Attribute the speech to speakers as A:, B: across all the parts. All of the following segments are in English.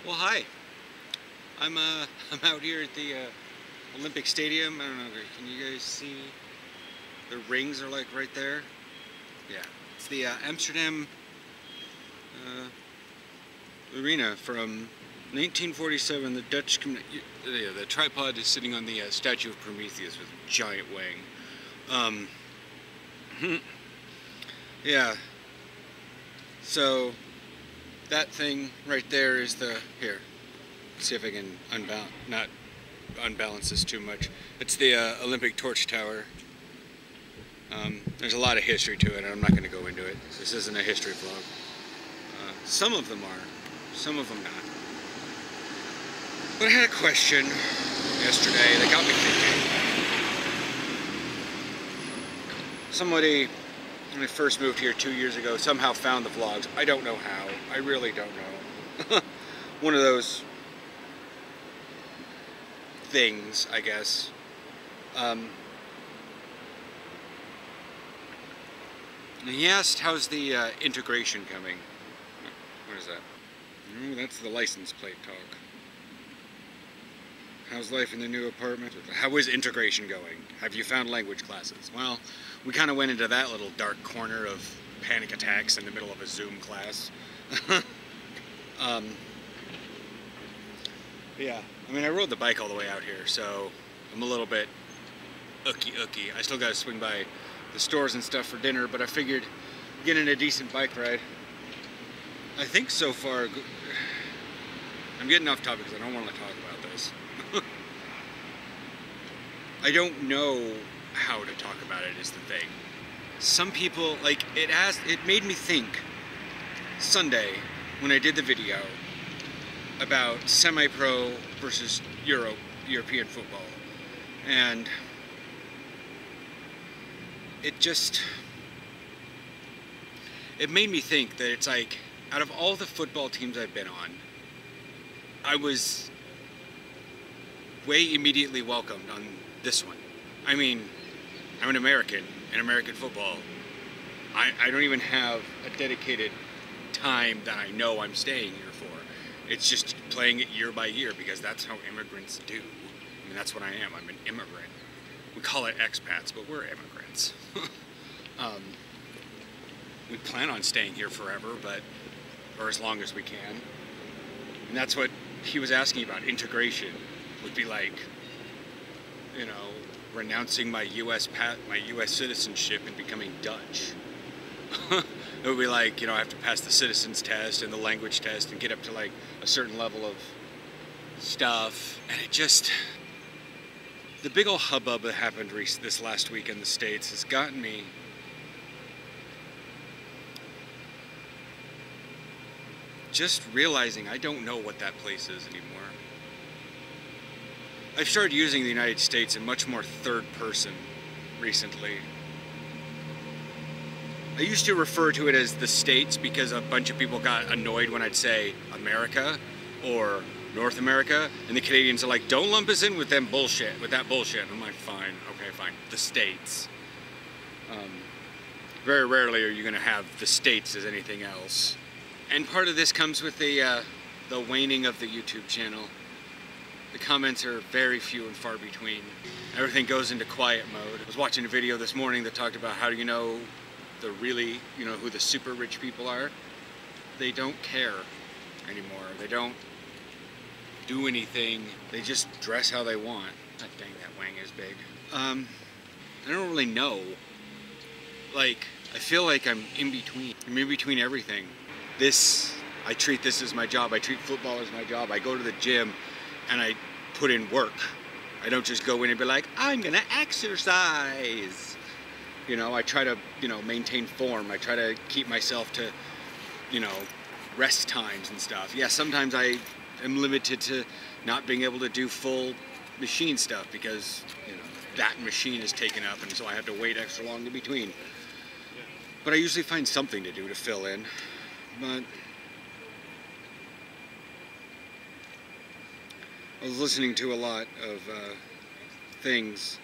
A: Well, hi. I'm out here at the Olympic Stadium. I don't know. Can you guys see? The rings are like right there. Yeah, it's the Amsterdam uh, Arena from 1947. The Dutch. The tripod is sitting on the statue of Prometheus with a giant wing. Um, yeah. So that thing right there is the here. See if I can not unbalance this too much. It's the Olympic Torch Tower. There's a lot of history to it, and I'm not going to go into it. This isn't a history vlog. Some of them are, some of them not. But I had a question yesterday that got me thinking. Somebody, when I first moved here 2 years ago, somehow found the vlogs. I don't know how. I really don't know. One of those things, I guess. And he asked, how's the integration coming? What is that? Oh, that's the license plate talk. How's life in the new apartment? How is integration going? Have you found language classes? Well, we kind of went into that little dark corner of panic attacks in the middle of a Zoom class. Yeah, I mean, I rode the bike all the way out here, so I'm a little bit ooky. I still gotta swing by the stores and stuff for dinner, but I figured getting a decent bike ride. I think so far, I'm getting off topic because I don't want to talk about this. I don't know how to talk about it is the thing. Some people, like, it made me think Sunday when I did the video about semi-pro versus European football, and it made me think that it's like, out of all the football teams I've been on, I was way immediately welcomed on this one. I mean, I'm an American in American football. I don't even have a dedicated time that I know I'm staying here for. It's just playing it year by year because that's how immigrants do. I mean, that's what I am. I'm an immigrant. We call it expats, but we're immigrants. We plan on staying here forever, or as long as we can. And that's what he was asking about. Integration would be like, you know, renouncing my U.S. citizenship and becoming Dutch. It would be like, you know, I have to pass the citizens test and the language test and get up to like a certain level of stuff. And it just, the big old hubbub that happened this last week in the States has gotten me just realizing I don't know what that place is anymore. I've started using the United States in much more third person recently. I used to refer to it as the States because a bunch of people got annoyed when I'd say America or North America, and the Canadians are like, don't lump us in with that bullshit. And I'm like, fine, okay, fine, the States. Very rarely are you gonna have the States as anything else. And part of this comes with the waning of the YouTube channel. The comments are very few and far between. Everything goes into quiet mode. I was watching a video this morning that talked about how do you know who the super rich people are. They don't care anymore. They don't do anything. They just dress how they want. God dang, that wang is big. I don't really know. Like, I feel like I'm in between. I'm in between everything. I treat this as my job. I treat football as my job. I go to the gym and I put in work. I don't just go in and be like, I'm gonna exercise. You know, I try to, maintain form. I try to keep myself to, rest times and stuff. Yeah, sometimes I am limited to not being able to do full machine stuff because, that machine is taken up and so I have to wait extra long in between. But I usually find something to do to fill in. But I was listening to a lot of things,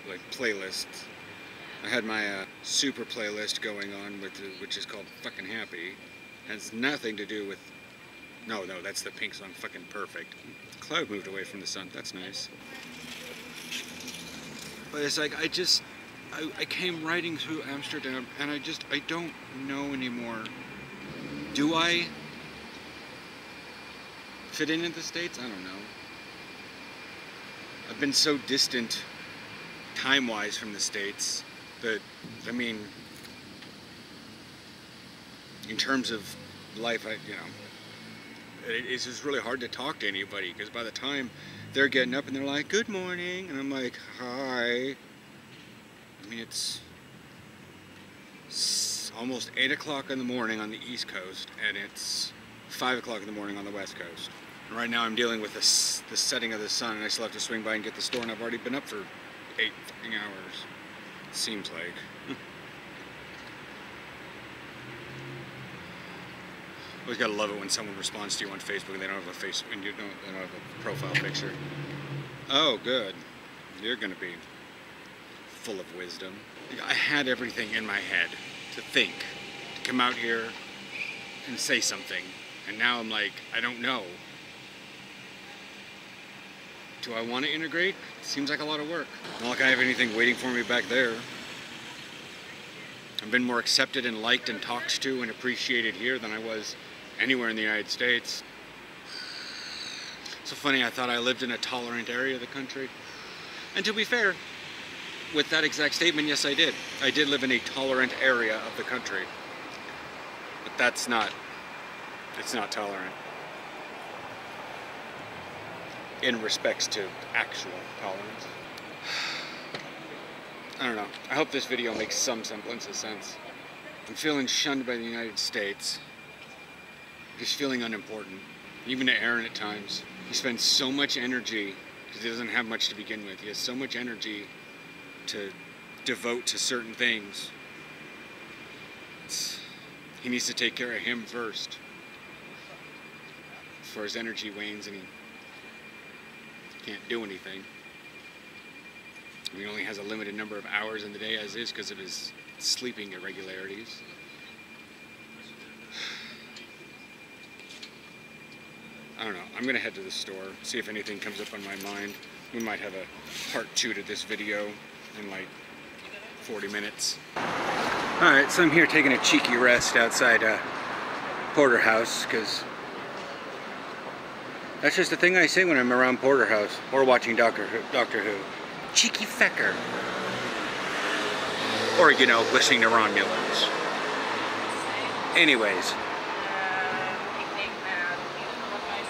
A: like playlists. I had my super playlist going on, which is called Fucking Happy. It has nothing to do with No, that's the pink song. Fucking perfect. The cloud moved away from the sun. That's nice. But it's like, I came riding through Amsterdam, and I don't know anymore. Do I fit in the States? I don't know. I've been so distant time-wise from the States that, I mean, in terms of life, it's just really hard to talk to anybody, because by the time they're getting up and they're like, good morning, and I'm like, hi. I mean, it's almost 8 o'clock in the morning on the East Coast, and it's 5 o'clock in the morning on the West Coast. And right now I'm dealing with the setting of the sun, and I still have to swing by and get the store, and I've already been up for 8 fucking hours. It seems like. Always gotta love it when someone responds to you on Facebook and they don't have they don't have a profile picture. Oh, good. You're gonna be full of wisdom. I had everything in my head to think, to come out here and say something, and now I'm like, I don't know. Do I want to integrate? Seems like a lot of work. Not like I have anything waiting for me back there. I've been more accepted and liked and talked to and appreciated here than I was anywhere in the United States. So funny, I thought I lived in a tolerant area of the country. And to be fair, with that exact statement, yes I did. I did live in a tolerant area of the country. But it's not tolerant. In respects to actual tolerance. I don't know. I hope this video makes some semblance of sense. I'm feeling shunned by the United States. Just feeling unimportant. Even to Aaron at times. He spends so much energy, because he doesn't have much to begin with. He has so much energy to devote to certain things. He needs to take care of him first, before his energy wanes and he can't do anything. He only has a limited number of hours in the day as is because of his sleeping irregularities. I don't know. I'm gonna head to the store, see if anything comes up on my mind. We might have a part 2 to this video in like 40 minutes. Alright, so I'm here taking a cheeky rest outside Porterhouse, because that's just the thing I say when I'm around Porterhouse or watching Doctor Who. Cheeky fecker. Or, you know, listening to Romulans. Anyways.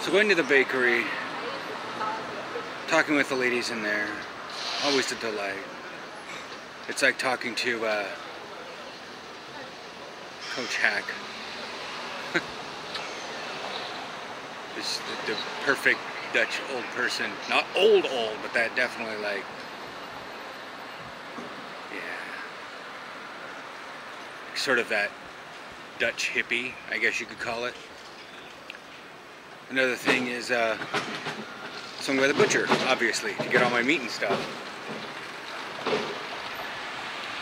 A: So going to the bakery, talking with the ladies in there, always a delight. It's like talking to Coach Hack. It's the perfect Dutch old person. Not old, but that definitely like, yeah. Sort of that Dutch hippie, I guess you could call it. Another thing is, so I'm by the butcher, obviously, to get all my meat and stuff.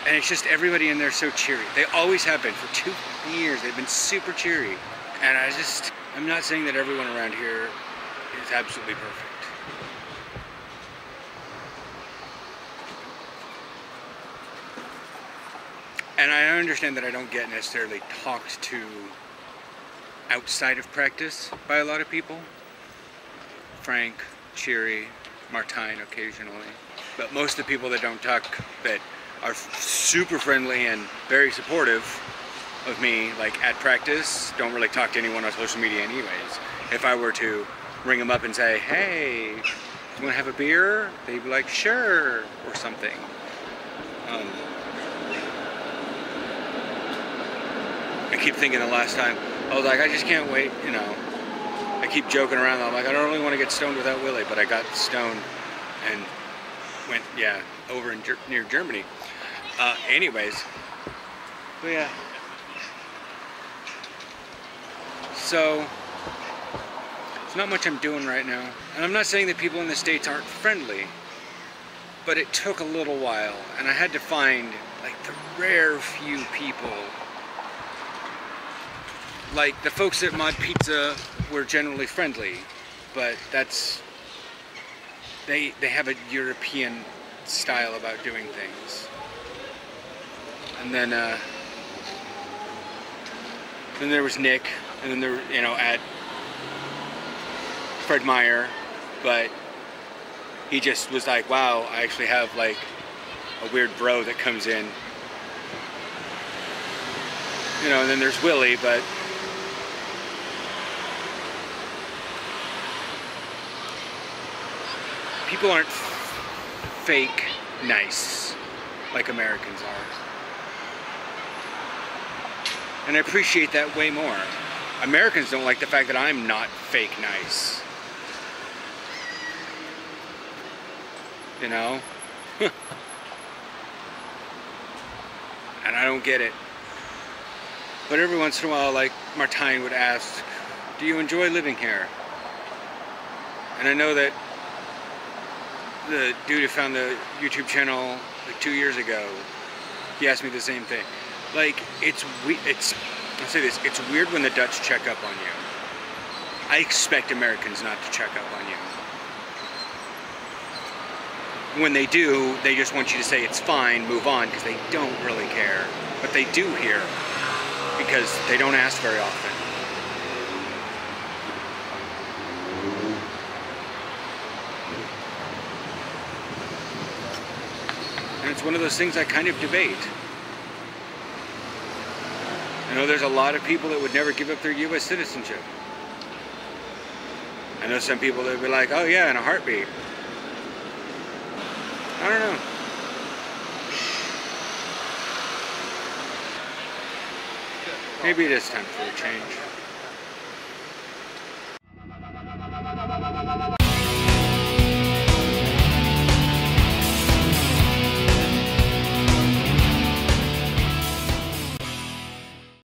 A: And it's just everybody in there so cheery. They always have been. For 2 years, they've been super cheery. And I'm not saying that everyone around here is absolutely perfect. And I understand that I don't get necessarily talked to outside of practice by a lot of people. Frank, cheery, Martine occasionally. But most of the people that don't talk, that are super friendly and very supportive of me, like at practice, don't really talk to anyone on social media anyways. If I were to ring them up and say, hey, you want to have a beer? They'd be like, sure, or something. I keep thinking the last time, I was like, I just can't wait, you know. I keep joking around, I'm like, I don't really want to get stoned without Willie, but I got stoned and went, yeah, over in near Germany. Anyways, but yeah. So, there's not much I'm doing right now. And I'm not saying that people in the States aren't friendly, but it took a little while, and I had to find, like, the rare few people. Like, the folks at Mod Pizza we're generally friendly, but that's they have a European style about doing things. And then there was Nick, and then there, you know, at Fred Meyer, but he just was like, wow, I actually have like a weird bro that comes in. You know, and then there's Willie, but people aren't fake nice like Americans are. And I appreciate that way more. Americans don't like the fact that I'm not fake nice. You know? And I don't get it. But every once in a while, like, Martine would ask, do you enjoy living here? And I know that the dude who found the YouTube channel like 2 years ago, he asked me the same thing. Like, I'll say this, it's weird when the Dutch check up on you. I expect Americans not to check up on you. When they do, they just want you to say it's fine, move on, because they don't really care. But they do here, because they don't ask very often. And it's one of those things I kind of debate. I know there's a lot of people that would never give up their U.S. citizenship. I know some people that would be like, oh yeah, in a heartbeat. I don't know. Maybe it is time for a change.